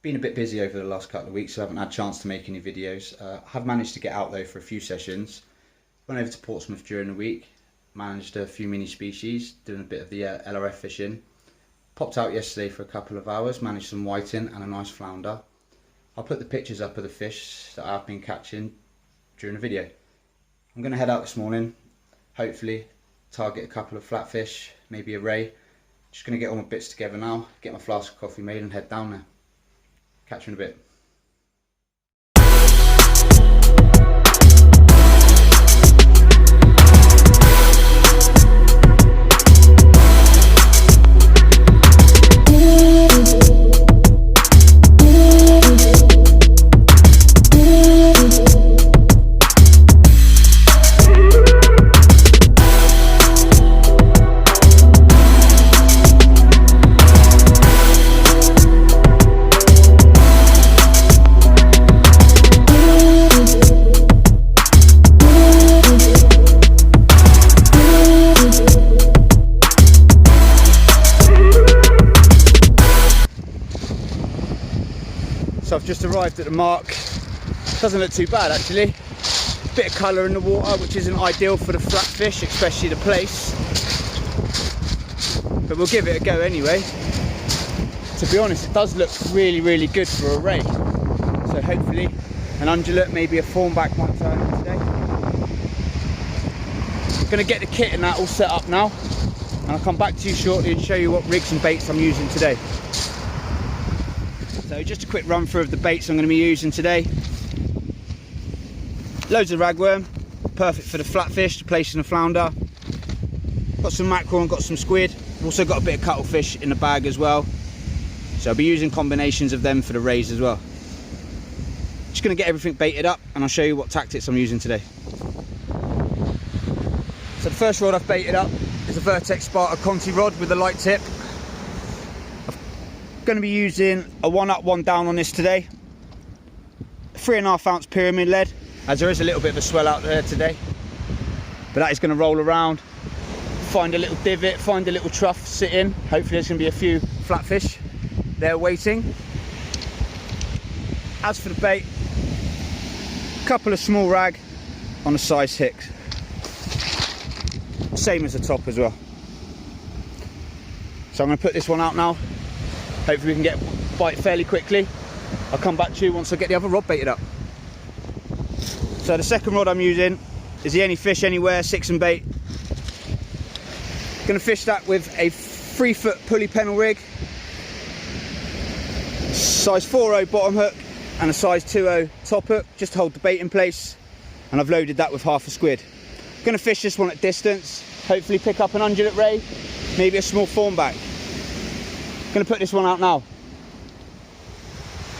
Been a bit busy over the last couple of weeks, so I haven't had a chance to make any videos. I have managed to get out though for a few sessions. Went over to Portsmouth during the week, managed a few mini species, doing a bit of the LRF fishing. Popped out yesterday for a couple of hours, managed some whiting and a nice flounder. I'll put the pictures up of the fish that I've been catching during the video. I'm going to head out this morning, hopefully target a couple of flatfish, maybe a ray. Just going to get all my bits together now, get my flask of coffee made and head down there. Catch you in a bit. So I've just arrived at the mark. Doesn't look too bad actually. Bit of colour in the water, which isn't ideal for the flatfish, especially the plaice. But we'll give it a go anyway. To be honest, it does look really good for a ray. So hopefully an undulate, maybe a thornback might turn up today. I'm going to get the kit and that all set up now. And I'll come back to you shortly and show you what rigs and baits I'm using today. So just a quick run through of the baits I'm going to be using today. Loads of ragworm, perfect for the flatfish, the plaice and the flounder. Got some mackerel and got some squid. Also got a bit of cuttlefish in the bag as well. So I'll be using combinations of them for the rays as well. Just going to get everything baited up and I'll show you what tactics I'm using today. So the first rod I've baited up is a Vertex Sparta Conti rod with a light tip. Going to be using a 1 up 1 down on this today, 3.5 ounce pyramid lead, as there is a little bit of a swell out there today, but that is going to roll around, find a little divot, find a little trough, sit in. Hopefully there's going to be a few flatfish there waiting. As for the bait, a couple of small rag on a size 6, same as the top as well. So I'm going to put this one out now. Hopefully we can get a bite fairly quickly. I'll come back to you once I get the other rod baited up. So the second rod I'm using is the Any Fish Anywhere 6 and bait. Going to fish that with a 3-foot pulley pennel rig, size 4.0 bottom hook and a size 2.0 top hook, just to hold the bait in place. And I've loaded that with half a squid. Going to fish this one at distance, hopefully pick up an undulate ray, maybe a small thornback. Going to put this one out now.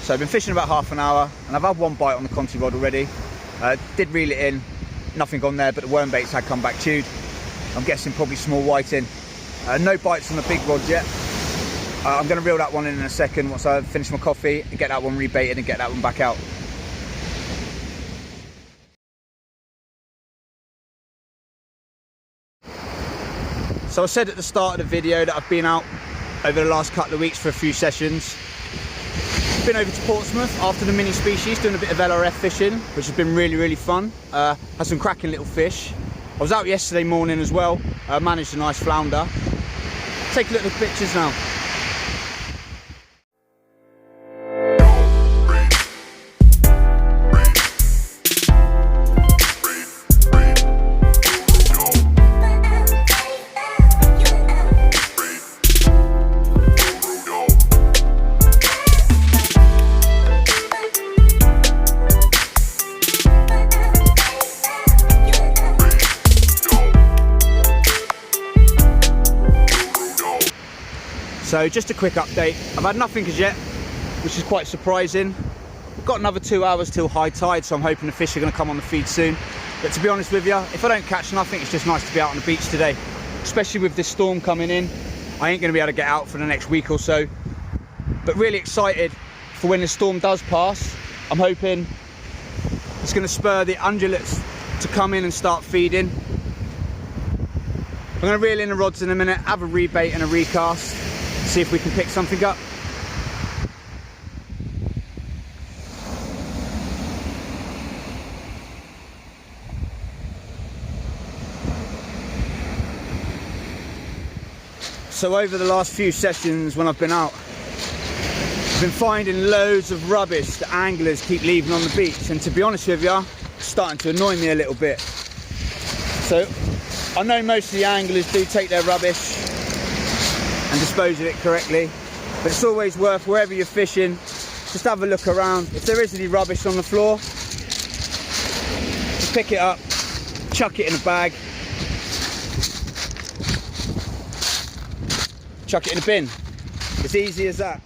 So I've been fishing about half an hour and I've had one bite on the Conti rod already. Did reel it in, nothing on there, but the worm baits had come back chewed. I'm guessing probably small whiting. No bites on the big rod yet. I'm going to reel that one in a second once I finish my coffee and get that one rebaited and get that one back out. So I said at the start of the video that I've been out over the last couple of weeks for a few sessions. Been over to Portsmouth after the mini species, doing a bit of LRF fishing, which has been really fun. Had some cracking little fish. I was out yesterday morning as well, managed a nice flounder. Take a look at the pictures now. So just a quick update. I've had nothing as yet, which is quite surprising. We've got another 2 hours till high tide, so I'm hoping the fish are going to come on the feed soon. But to be honest with you, if I don't catch nothing, it's just nice to be out on the beach today. Especially with this storm coming in. I ain't going to be able to get out for the next week or so. But really excited for when the storm does pass. I'm hoping it's going to spur the undulates to come in and start feeding. I'm going to reel in the rods in a minute, have a rebait and a recast, see if we can pick something up. So over the last few sessions when I've been out, I've been finding loads of rubbish that anglers keep leaving on the beach, and to be honest with you, it's starting to annoy me a little bit. So I know most of the anglers do take their rubbish and dispose of it correctly, but it's always worth, wherever you're fishing, just have a look around. If there is any rubbish on the floor, just pick it up, chuck it in a bag, chuck it in a bin. As easy as that.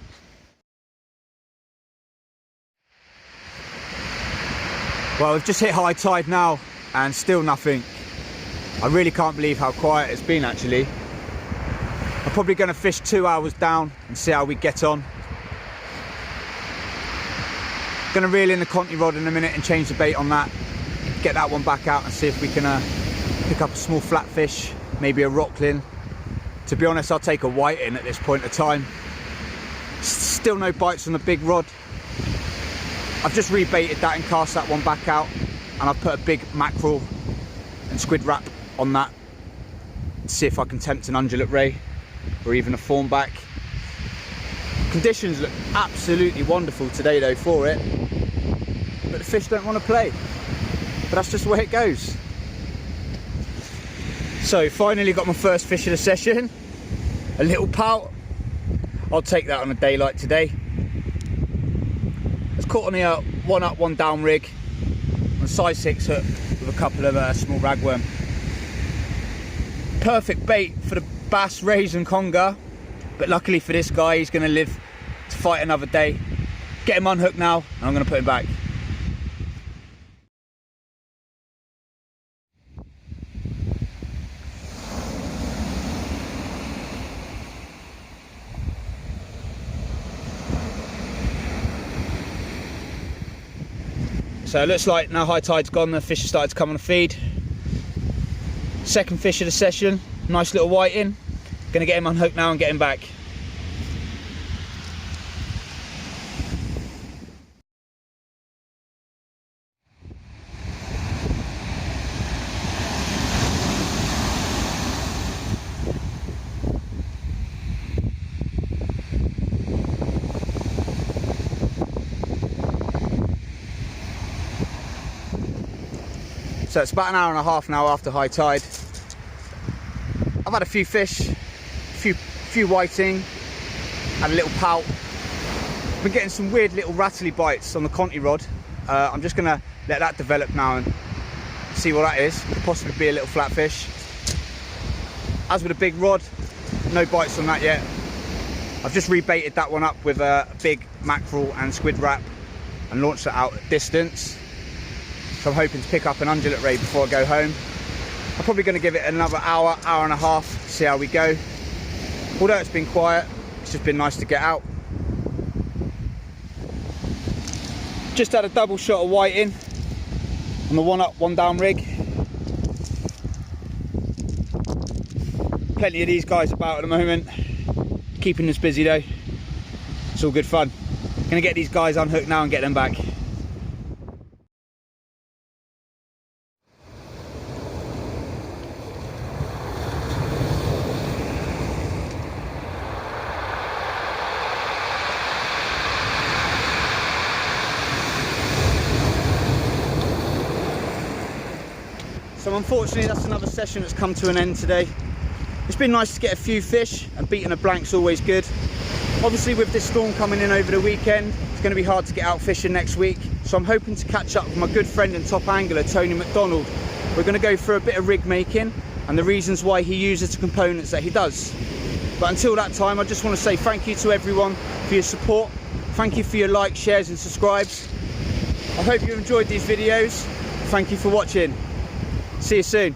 Well, we've just hit high tide now and still nothing. I really can't believe how quiet it's been actually. I'm probably going to fish 2 hours down and see how we get on. Going to reel in the Conti rod in a minute and change the bait on that. Get that one back out and see if we can pick up a small flatfish, maybe a rocklin. To be honest, I'll take a whiting at this point of time. Still no bites on the big rod. I've just rebaited that and cast that one back out, and I've put a big mackerel and squid wrap on that to see if I can tempt an undulate ray or even a thornback. Conditions look absolutely wonderful today though for it, but the fish don't want to play. But that's just the way it goes. So finally got my first fish of the session, a little pout. I'll take that on a day like today. It's caught on the one up, one down rig on a size 6 hook with a couple of small ragworm. Perfect bait for the bass, rays and conger, but luckily for this guy, he's going to live to fight another day. Get him unhooked now and I'm going to put him back. So it looks like now high tide's gone, the fish have started to come on a feed. Second fish of the session, nice little whiting. Gonna get him unhooked now and get him back. So it's about an hour and a half now after high tide. I've had a few fish, few whiting, had a little pout. Been getting some weird little rattly bites on the Conti rod. I'm just gonna let that develop now and see what that is. Could possibly be a little flatfish. As with a big rod, no bites on that yet. I've just rebaited that one up with a big mackerel and squid wrap and launched it out at distance. So I'm hoping to pick up an undulate ray before I go home. I'm probably going to give it another hour, hour and a half, see how we go. Although it's been quiet, it's just been nice to get out. Just had a double shot of whiting on the one up, one down rig. Plenty of these guys about at the moment. Keeping us busy though. It's all good fun. Gonna get these guys unhooked now and get them back. So unfortunately that's another session that's come to an end today. It's been nice to get a few fish, and beating a blank's always good. Obviously with this storm coming in over the weekend, it's going to be hard to get out fishing next week. So I'm hoping to catch up with my good friend and top angler, Tony McDonald. We're going to go through a bit of rig making and the reasons why he uses the components that he does. But until that time, I just want to say thank you to everyone for your support. Thank you for your likes, shares and subscribes. I hope you enjoyed these videos. Thank you for watching. See you soon.